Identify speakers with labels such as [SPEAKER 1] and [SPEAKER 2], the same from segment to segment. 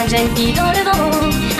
[SPEAKER 1] cinq jeunes filles dans le vent,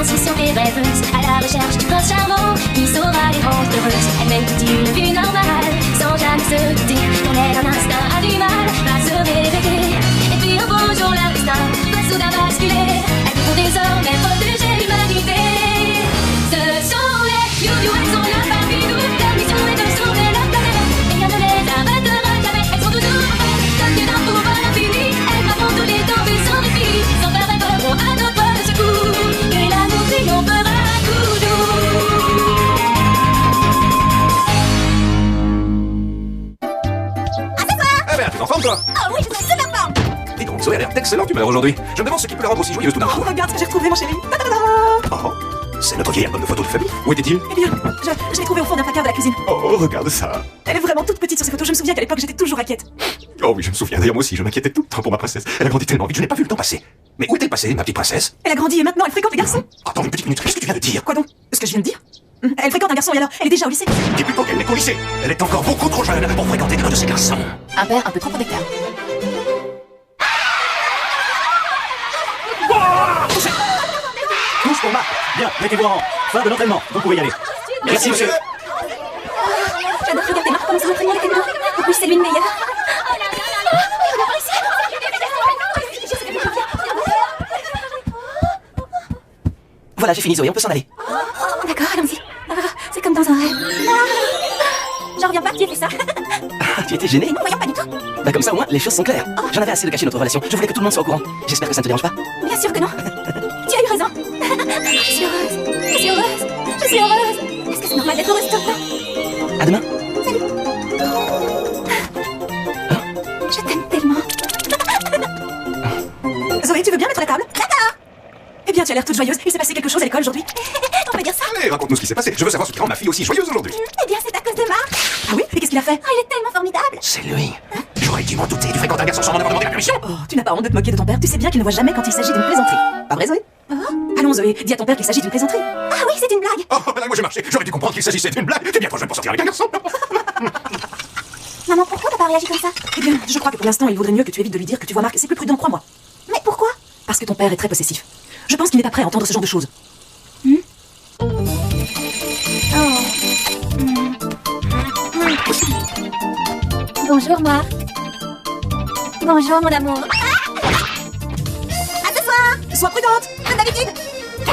[SPEAKER 1] insouciantes et rêveuses, à la recherche du prince charmant qui saura les rendre heureuses. Elles mènent toute une vie normale, sans jamais se douter qu'en elles un instinct a du mal à se réveiller. Et puis un beau jour leur destin va soudain basculer. Elles vont désormais protéger l'humanité. Ce sont les you-you, elles sont là parmi nous. Leur mission est de sauver la planète, et rien ne les arrêtera jamais. Elles sont toujours prêtes, dotés d'un pouvoir infini. Elles gravent tous les dangers sans répit, sans peur elles voleront à notre secours. Et l'amour triomphera à coup d'eau.
[SPEAKER 2] Ah ben, tu es en forme toi?
[SPEAKER 3] Oh oui, je suis super forme.
[SPEAKER 2] Dis donc, Zoé a l'air d'excellente humeur aujourd'hui. Je me demande ce qui peut la rendre aussi joyeuse tout d'un coup.
[SPEAKER 3] Oh, regarde ce que j'ai retrouvé, mon chéri.
[SPEAKER 2] Oh, c'est notre vieil album de photos de famille. Où était-il?
[SPEAKER 3] Eh bien, je l'ai trouvé au fond d'un placard de la cuisine.
[SPEAKER 2] Oh, regarde ça.
[SPEAKER 3] Elle est vraiment toute petite sur ces photos. Je me souviens qu'à l'époque, j'étais toujours inquiète.
[SPEAKER 2] Oh oui, je me souviens. D'ailleurs, moi aussi, je m'inquiétais tout le temps pour ma princesse. Elle a grandi tellement vite, je n'ai pas vu le temps passer. Mais où est-elle passée, ma petite princesse?
[SPEAKER 3] Elle a grandi et maintenant elle fréquente les garçons.
[SPEAKER 2] Attends une petite minute, qu'est-ce que tu viens de dire?
[SPEAKER 3] Quoi donc? Ce que je viens de dire? Elle fréquente un garçon et alors, elle est déjà au lycée.
[SPEAKER 2] Dis plutôt qu'elle n'est qu'au lycée. Elle est encore beaucoup trop jeune pour fréquenter un de ces garçons.
[SPEAKER 4] Un père un peu trop protecteur.
[SPEAKER 5] Touche pour Marc. Bien, mettez-vous en rang. Fin de l'entraînement, vous pouvez y aller. Merci, monsieur.
[SPEAKER 3] J'adore regarder Marc pendant ses entraînements avec moi. En plus, c'est lui le meilleur.
[SPEAKER 4] Voilà, j'ai fini Zoé, on peut s'en aller.
[SPEAKER 3] D'accord, allons-y. C'est comme dans un rêve. J'en reviens pas que tu aies fait ça.
[SPEAKER 4] Tu étais gênée?
[SPEAKER 3] Voyons, pas du tout.
[SPEAKER 4] Bah comme ça au moins, les choses sont claires. J'en avais assez de cacher notre relation. Je voulais que tout le monde soit au courant. J'espère que ça ne te dérange pas.
[SPEAKER 3] Bien sûr que non. Tu as eu raison. Je suis heureuse. Je suis heureuse. Je suis heureuse. Est-ce que c'est normal d'être heureuse tout le temps?
[SPEAKER 4] À demain.
[SPEAKER 3] Je t'aime tellement. Zoé, tu veux bien mettre la table? D'accord. Eh bien, tu as l'air toute joyeuse. Il s'est passé quelque chose à l'école aujourd'hui? On peut dire ça?
[SPEAKER 2] Allez, raconte-nous ce qui s'est passé. Je veux savoir ce qui rend ma fille aussi joyeuse aujourd'hui.
[SPEAKER 3] Eh bien, c'est à cause de Marc. Ah oui? Et qu'est-ce qu'il a fait? Oh, il est tellement formidable.
[SPEAKER 2] C'est lui. J'aurais dû m'en douter. Tu fréquentes un garçon sans m'en avoir demandé la permission.
[SPEAKER 3] Oh, tu n'as pas honte de te moquer de ton père? Tu sais bien qu'il ne voit jamais quand il s'agit d'une plaisanterie. Pas vrai, Zoé? Allons, Zoé, dis à ton père qu'il s'agit d'une plaisanterie. Ah oui, c'est une blague.
[SPEAKER 2] Oh, là, moi j'ai marché. J'aurais dû comprendre qu'il s'agissait d'une blague. T'es bien trop jeune pour sortir avec un garçon.
[SPEAKER 3] Maman, pourquoi t'as pas réagi comme ça? Eh bien, je crois que pour l'instant, il vaudrait mieux que tu évites de lui dire que tu vois Marc. C'est plus prudent, crois-moi. Mais pourquoi? Parce que ton père est très possessif. Je pense qu'il n'est pas prêt à entendre ce genre de choses.
[SPEAKER 1] Bonjour Marc. Bonjour mon amour.
[SPEAKER 3] À ce soir. Sois prudente, comme d'habitude. Oh,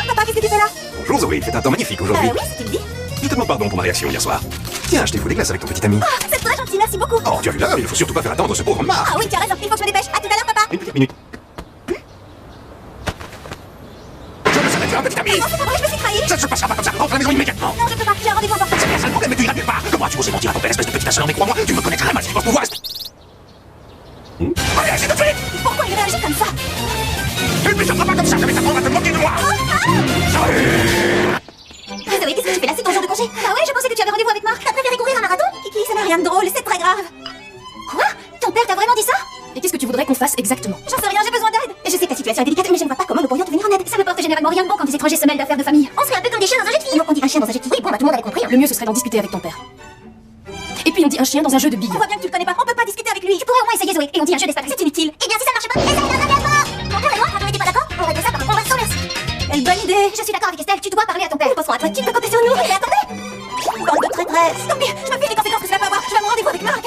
[SPEAKER 3] papa, qu'est-ce que tu fais là?
[SPEAKER 2] Bonjour Zoé, il fait un temps magnifique aujourd'hui.
[SPEAKER 3] Oui, si tu le dis.
[SPEAKER 2] Je te demande pardon pour ma réaction hier soir. Tiens, je t'ai foulé des glaces avec ton petit ami.
[SPEAKER 3] C'est très gentil, merci beaucoup.
[SPEAKER 2] Oh, tu as vu l'heure, il ne faut surtout pas faire attendre ce pauvre Marc.
[SPEAKER 3] Ah oui, tu as raison, il faut que je me dépêche. À tout à l'heure, papa.
[SPEAKER 2] Une petite minute. Je me serais fait un petit ami.
[SPEAKER 3] Non, c'est pas vrai, je me suis trahi.
[SPEAKER 2] Ça ne se passera pas comme ça. Rentre à la maison immédiatement.
[SPEAKER 3] Non, je peux pas, j'ai un rendez-vous important.
[SPEAKER 2] C'est bien ça le problème, mais tu iras nulle part. Comment as-tu osé mentir à ton père, espèce de petite insolent? Mais crois-moi, tu me connais très mal, si tu penses pouvoir rester. Réagis tout de suite.
[SPEAKER 3] Pourquoi il réagit comme ça?
[SPEAKER 2] Tu ne m'échapperas pas comme ça, je vais t'apprendre à te moquer de moi.
[SPEAKER 3] Zoé, qu'est-ce que tu fais là? C'est ton jour de congé? Ah ouais, je pensais que tu avais rendez-vous avec Marc. T'as préféré courir un marathon? Kiki, ça n'a rien de drôle, c'est très grave. Quoi? Ton père t'a vraiment dit ça?
[SPEAKER 4] Et qu'est-ce que tu voudrais qu'on fasse exactement?
[SPEAKER 3] J'en sais rien, j'ai besoin d'aide. Je sais que la situation est délicate, mais je ne vois pas comment nous pourrions te venir en aide. Ça ne porte généralement rien de bon quand les étrangers se mêlent d'affaires de famille. On serait un peu comme des chiens dans un jeu de filles. Non, on dit un chien dans un jeu de filles. Oui, bon, bah tout le monde avait compris.
[SPEAKER 4] Le mieux ce serait d'en discuter avec ton père. Et puis on dit un chien dans un jeu de billes.
[SPEAKER 3] On voit bien que tu le connais pas, on peut pas discuter avec lui. Tu pourrais au moins essayer, Zoé. Et on dit un jeu d'espace, c'est inutile. Eh bien, si ça ne marche pas, essaye un engagement. Mon père et moi, quand on n'était pas d'accord, on règle ça par un conversation, merci. Quelle bonne idée. Je suis d'accord avec Estelle, tu dois parler à ton père. Nous passerons à toi, tu peux compter sur nous. Mais attendez. Bande de traîtresse. Tant pis, je me fie des conséquences que cela peut avoir. Je vais à mon rendez-vous avec Marc.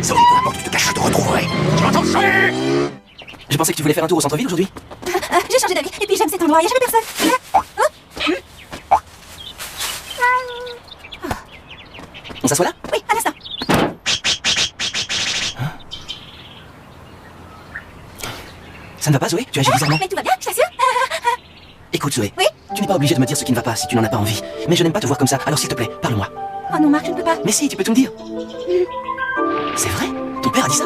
[SPEAKER 2] Zoé, peu importe où tu te caches, je te retrouverai. Tu m'entends, Zoé?
[SPEAKER 4] Je pensais que tu voulais faire un tour au centre-ville aujourd'hui.
[SPEAKER 3] J'ai changé d'avis. Et puis j'aime cet endroit, il n'y a jamais personne.
[SPEAKER 4] On s'assoit là?
[SPEAKER 3] Oui, à l'instant.
[SPEAKER 4] Ça ne va pas Zoé? Tu agis bizarrement.
[SPEAKER 3] Mais tout va bien, je t'assure.
[SPEAKER 4] Écoute Zoé.
[SPEAKER 3] Oui?
[SPEAKER 4] Tu n'es pas obligé de me dire ce qui ne va pas si tu n'en as pas envie. Mais je n'aime pas te voir comme ça, alors s'il te plaît, parle-moi.
[SPEAKER 3] Oh non, Marc, je ne peux pas.
[SPEAKER 4] Mais si, tu peux tout me dire. C'est vrai? Ton père a dit ça?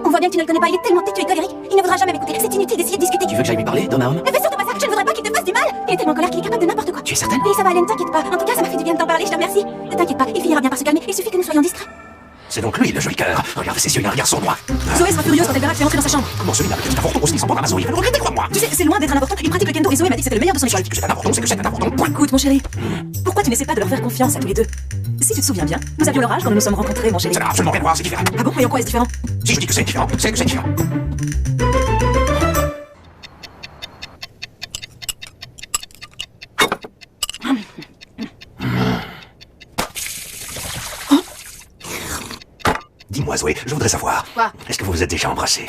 [SPEAKER 3] On voit bien que tu ne le connais pas, il est tellement têtu et colérique. Il ne voudra jamais m'écouter. C'est inutile d'essayer de discuter.
[SPEAKER 4] Tu veux que j'aille lui parler, d'homme à homme?
[SPEAKER 3] Ne fais surtout pas ça, je ne voudrais pas qu'il te fasse du mal. Il est tellement en colère qu'il est capable de n'importe quoi.
[SPEAKER 4] Tu es certaine?
[SPEAKER 3] Oui, ça va aller, ne t'inquiète pas. En tout cas, ça m'a fait du bien de t'en parler, je te remercie. Ne t'inquiète pas, il finira bien par se calmer. Il suffit que nous soyons discrets.
[SPEAKER 2] C'est donc lui, le joli cœur. Regarde ses yeux, il a un regard sournois.
[SPEAKER 3] Zoé sera furieuse quand elle verra que tu es entré dans sa chambre.
[SPEAKER 2] Comment celui-là, le petit avorton aussi, sans prendre à Zoé? Il va le regretter, crois-moi.
[SPEAKER 3] Tu sais, c'est loin d'être un important. Il pratique le kendo et Zoé m'a dit que c'était le meilleur de son école.
[SPEAKER 2] Que c'est un avorton, c'est que c'est un avorton. Point.
[SPEAKER 3] Écoute, mon chéri, pourquoi tu n'essaies pas de leur faire confiance à tous les deux? Si tu te souviens bien, nous avions leur âge quand nous nous sommes rencontrés, mon chéri.
[SPEAKER 2] Ça n'a absolument rien à voir, c'est différent.
[SPEAKER 3] Ah bon? Et en quoi est-ce différent?
[SPEAKER 2] Si je dis que c'est différent, c'est que c'est différent. dis-moi, Zoé, je voudrais savoir.
[SPEAKER 3] Quoi?
[SPEAKER 2] Est-ce que vous vous êtes déjà embrassés?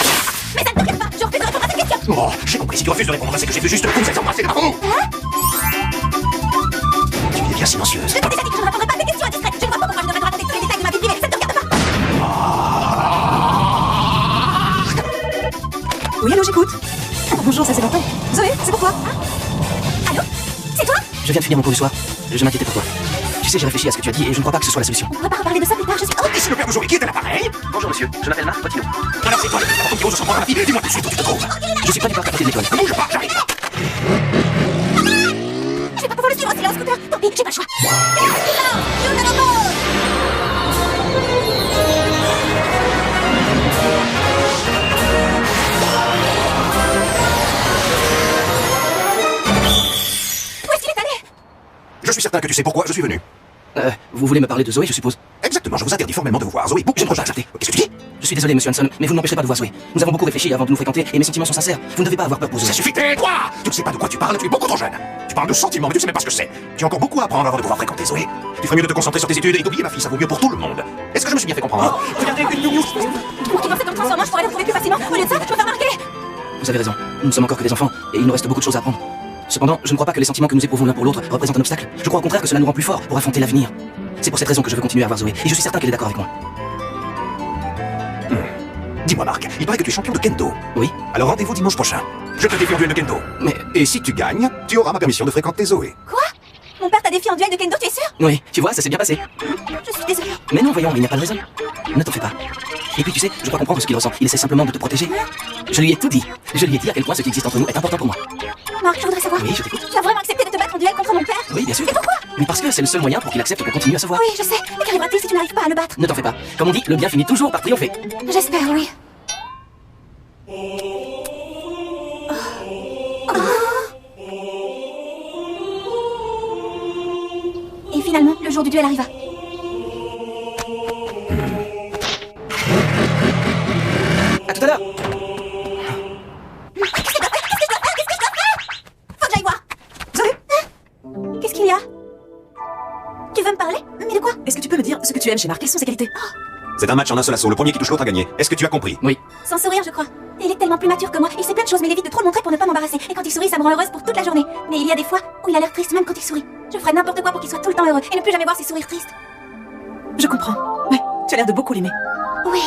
[SPEAKER 3] Mais ça ne te regarde pas. Je refuse de répondre à cette question.
[SPEAKER 2] Oh, j'ai compris. Si tu refuses de répondre, c'est que j'ai fait juste vous êtes embrassés d'un coup. Tu es bien silencieuse.
[SPEAKER 3] Je t'ai déjà dit que je ne répondrai pas à tes questions indiscrètes. Je ne vois pas pourquoi je devrais te raconter tous les détails de ma vie privée. Ça ne te regarde pas.
[SPEAKER 6] Oui, allô, j'écoute. Bonjour, ça c'est longtemps. Zoé, c'est pourquoi?
[SPEAKER 3] Allô? C'est toi?
[SPEAKER 4] Je viens de finir mon cours du soir. Je m'inquiétais pour toi. Tu sais, j'ai réfléchi à ce que tu as dit et je ne crois pas que ce soit la solution.
[SPEAKER 3] On ne pourra pas reparler de ça plus tard. Je suis... Oh,
[SPEAKER 2] Ici le père de Zoé qui est à l'appareil.
[SPEAKER 4] Bonjour monsieur, je m'appelle Marc Potino.
[SPEAKER 2] Alors c'est toi le petit qui ose s'en prendre à ma fille. Dis-moi tout de suite où tu te trouves.
[SPEAKER 4] Je suis pas du parc à côté de l'école.
[SPEAKER 2] Ne bouge pas, j'arrive.
[SPEAKER 3] je vais pas pouvoir le suivre s'il est en scooter. Tant pis, j'ai pas le choix. Nous n'allons pas. Où est-ce qu'il est allé?
[SPEAKER 2] Je suis certain que tu sais pourquoi je suis venu.
[SPEAKER 4] Vous voulez me parler de Zoé, je suppose?
[SPEAKER 2] Exactement, je vous interdis formellement de vous voir. Zoé, beaucoup trop jeune. Qu'est-ce que tu dis?
[SPEAKER 4] Je suis désolé, monsieur Hanson, mais vous ne m'empêcherez pas de voir Zoé. Nous avons beaucoup réfléchi avant de nous fréquenter et mes sentiments sont sincères. Vous ne devez pas avoir peur pour Zoé.
[SPEAKER 2] Ça suffit, tais-toi! Tu ne sais pas de quoi tu parles, tu es beaucoup trop jeune. Tu parles de sentiments, mais tu sais même pas ce que c'est. Tu as encore beaucoup à apprendre avant de pouvoir fréquenter Zoé. Tu ferais mieux de te concentrer sur tes études et d'oublier ma fille, ça vaut mieux pour tout le monde. Est-ce que je me suis bien fait comprendre? Regardez, une news.
[SPEAKER 3] Pour qu'il en fait comme transformant, je pourrais le retrouver plus facilement. Au lieu de ça, je me fais remarquer.
[SPEAKER 4] Vous avez raison, nous ne sommes encore que des enfants et il nous reste beaucoup de choses à apprendre. Cependant, je ne crois pas que les sentiments que nous éprouvons l'un pour l'autre représentent un obstacle. Je crois au contraire que cela nous rend plus forts pour affronter l'avenir. C'est pour cette raison que je veux continuer à voir Zoé et je suis certain qu'elle est d'accord avec moi.
[SPEAKER 2] Dis-moi, Marc, il paraît que tu es champion de kendo.
[SPEAKER 4] Oui?
[SPEAKER 2] Alors rendez-vous dimanche prochain. Je te défie en duel de kendo.
[SPEAKER 4] Mais...
[SPEAKER 2] Et si tu gagnes, tu auras ma permission de fréquenter Zoé.
[SPEAKER 3] Quoi? Mon père t'a défié en duel de kendo, tu es sûr?
[SPEAKER 4] Oui, tu vois, ça s'est bien passé.
[SPEAKER 3] Je suis désolée.
[SPEAKER 4] Mais non, voyons, il n'y a pas de raison. Ne t'en fais pas. Et puis tu sais, je crois comprendre ce qu'il ressent. Il essaie simplement de te protéger. Je lui ai tout dit. Je lui ai dit à quel point ce qui existe entre nous est important pour moi.
[SPEAKER 3] Marc, je voudrais savoir.
[SPEAKER 4] Oui, je t'écoute.
[SPEAKER 3] Tu as vraiment accepté de te battre en duel contre mon père?
[SPEAKER 4] Oui, bien sûr.
[SPEAKER 3] Et pourquoi?
[SPEAKER 4] Mais parce que c'est le seul moyen pour qu'il accepte qu'on continue à se voir.
[SPEAKER 3] Oui, je sais. Mais qu'arrivera-t-il si tu n'arrives pas à le battre?
[SPEAKER 4] Ne t'en fais pas. Comme on dit, le bien finit toujours par triompher.
[SPEAKER 3] J'espère, oui. Et finalement, le jour du duel arriva.
[SPEAKER 4] À tout à l'heure.
[SPEAKER 3] Faut que j'aille voir.
[SPEAKER 6] Zoé,
[SPEAKER 3] Qu'est-ce qu'il y a? Tu veux me parler? Mais de quoi?
[SPEAKER 6] est-ce que tu peux me dire ce que tu aimes chez Marc? Quelles sont ses qualités?
[SPEAKER 2] C'est un match en un seul assaut. Le premier qui touche l'autre a gagné. Est-ce que tu as compris?
[SPEAKER 4] Oui.
[SPEAKER 3] Sans sourire, je crois. Il est tellement plus mature que moi. Il sait plein de choses, mais il évite de trop le montrer pour ne pas m'embarrasser. Et quand il sourit, ça me rend heureuse pour toute la journée. Mais il y a des fois où il a l'air triste, même quand il sourit. Je ferais n'importe quoi pour qu'il soit tout le temps heureux et ne plus jamais voir ses sourires tristes.
[SPEAKER 6] Je comprends. Ouais, tu as l'air de beaucoup l'aimer.
[SPEAKER 3] Oui.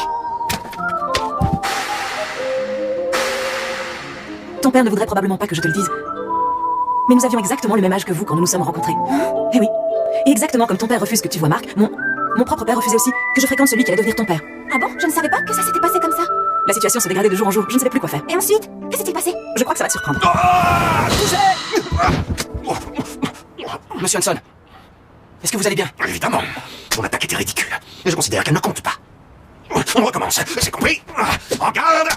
[SPEAKER 6] Ton père ne voudrait probablement pas que je te le dise. Mais nous avions exactement le même âge que vous quand nous nous sommes rencontrés. Eh oui. Et exactement comme ton père refuse que tu vois Marc, mon propre père refusait aussi que je fréquente celui qui allait devenir ton père.
[SPEAKER 3] Ah bon? Je ne savais pas que ça s'était passé comme ça.
[SPEAKER 6] La situation se dégradait de jour en jour, je ne savais plus quoi faire.
[SPEAKER 3] Et ensuite, que s'est-il passé?
[SPEAKER 6] Je crois que ça va te surprendre.
[SPEAKER 4] Monsieur Hanson, est-ce que vous allez bien?
[SPEAKER 2] Évidemment. Mon attaque était ridicule. Et je considère qu'elle ne compte pas. On recommence. C'est compris? En garde!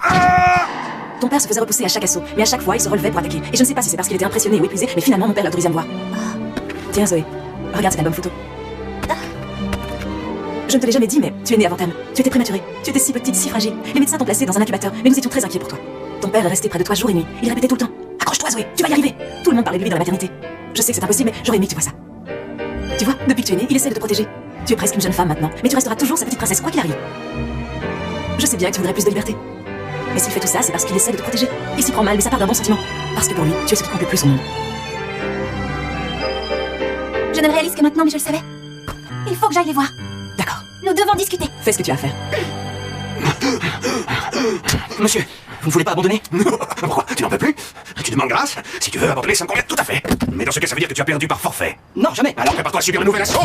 [SPEAKER 6] Ton père se faisait repousser à chaque assaut, mais à chaque fois il se relevait pour attaquer. Et je ne sais pas si c'est parce qu'il était impressionné ou épuisé, mais finalement mon père l'a autorisé à me voir. Tiens Zoé, regarde cet album photo. Je ne te l'ai jamais dit, mais tu es née avant terme. Tu étais prématurée. Tu étais si petite, si fragile. Les médecins t'ont placée dans un incubateur, mais nous étions très inquiets pour toi. Ton père est resté près de toi jour et nuit. Il répétait tout le temps: accroche-toi Zoé, tu vas y arriver. Tout le monde parlait de lui dans la maternité. Je sais que c'est impossible, mais j'aurais aimé que tu vois ça. Tu vois, depuis que tu es née, il essaie de te protéger. Tu es presque une jeune femme maintenant, mais tu resteras toujours sa petite princesse quoi qu'il arrive. Je sais bien que tu voudrais plus de liberté. Mais s'il fait tout ça, c'est parce qu'il essaie de te protéger. Il s'y prend mal, mais ça part d'un bon sentiment. Parce que pour lui, tu es ce qui compte le plus au monde.
[SPEAKER 3] Je ne le réalise que maintenant, mais je le savais. Il faut que j'aille les voir.
[SPEAKER 6] D'accord.
[SPEAKER 3] Nous devons discuter.
[SPEAKER 6] Fais ce que tu as à faire.
[SPEAKER 4] Monsieur, vous ne voulez pas abandonner?
[SPEAKER 2] Pourquoi? Tu n'en peux plus? Tu demandes grâce? Si tu veux abandonner, ça me convient tout à fait. Mais dans ce cas, ça veut dire que tu as perdu par forfait.
[SPEAKER 4] Non, jamais.
[SPEAKER 2] Alors prépare-toi à subir un nouvel assaut.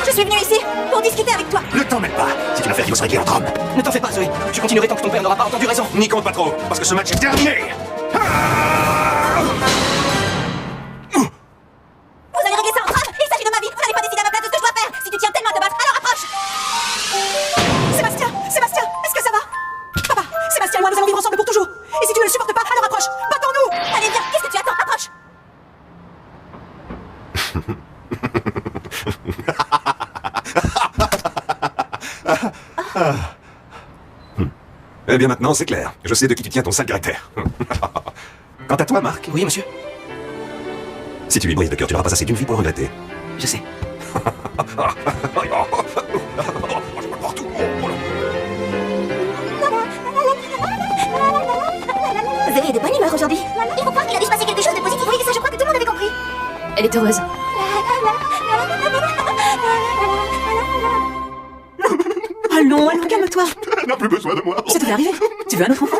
[SPEAKER 3] Je suis venue ici pour discuter avec toi.
[SPEAKER 2] Ne t'en mêle pas. C'est une affaire qui va se régler entre hommes.
[SPEAKER 4] Ne t'en fais pas, Zoé. Je continuerai tant que ton père n'aura pas entendu raison.
[SPEAKER 2] N'y compte pas trop, parce que ce match est terminé.
[SPEAKER 3] Vous allez régler ça entre hommes. Il s'agit de ma vie. Vous n'allez pas décider à ma place de ce que je dois faire. Si tu tiens tellement à te battre, alors approche.
[SPEAKER 6] Sébastien, est-ce que ça va? Papa, Sébastien et moi, nous allons vivre ensemble pour toujours. Et si tu ne le supportes pas, alors approche. Battons-nous.
[SPEAKER 3] Allez, viens. Qu'est-ce que tu attends? Approche.
[SPEAKER 2] Eh bien maintenant, c'est clair. Je sais de qui tu tiens ton sale caractère. Quant à toi, Marc,
[SPEAKER 4] Oui, monsieur.
[SPEAKER 2] si tu lui brises le cœur, tu n'auras pas assez d'une vie pour le regretter.
[SPEAKER 4] Je sais.
[SPEAKER 3] Zoé est de bonne humeur aujourd'hui. Il faut croire qu'il a dû se passer quelque chose de positif. Oui, ça je crois que tout le monde avait compris.
[SPEAKER 1] Elle est heureuse.
[SPEAKER 6] Allons, calme-toi.
[SPEAKER 2] Elle n'a plus besoin de moi.
[SPEAKER 6] Ça devait arriver. Tu veux un autre enfant?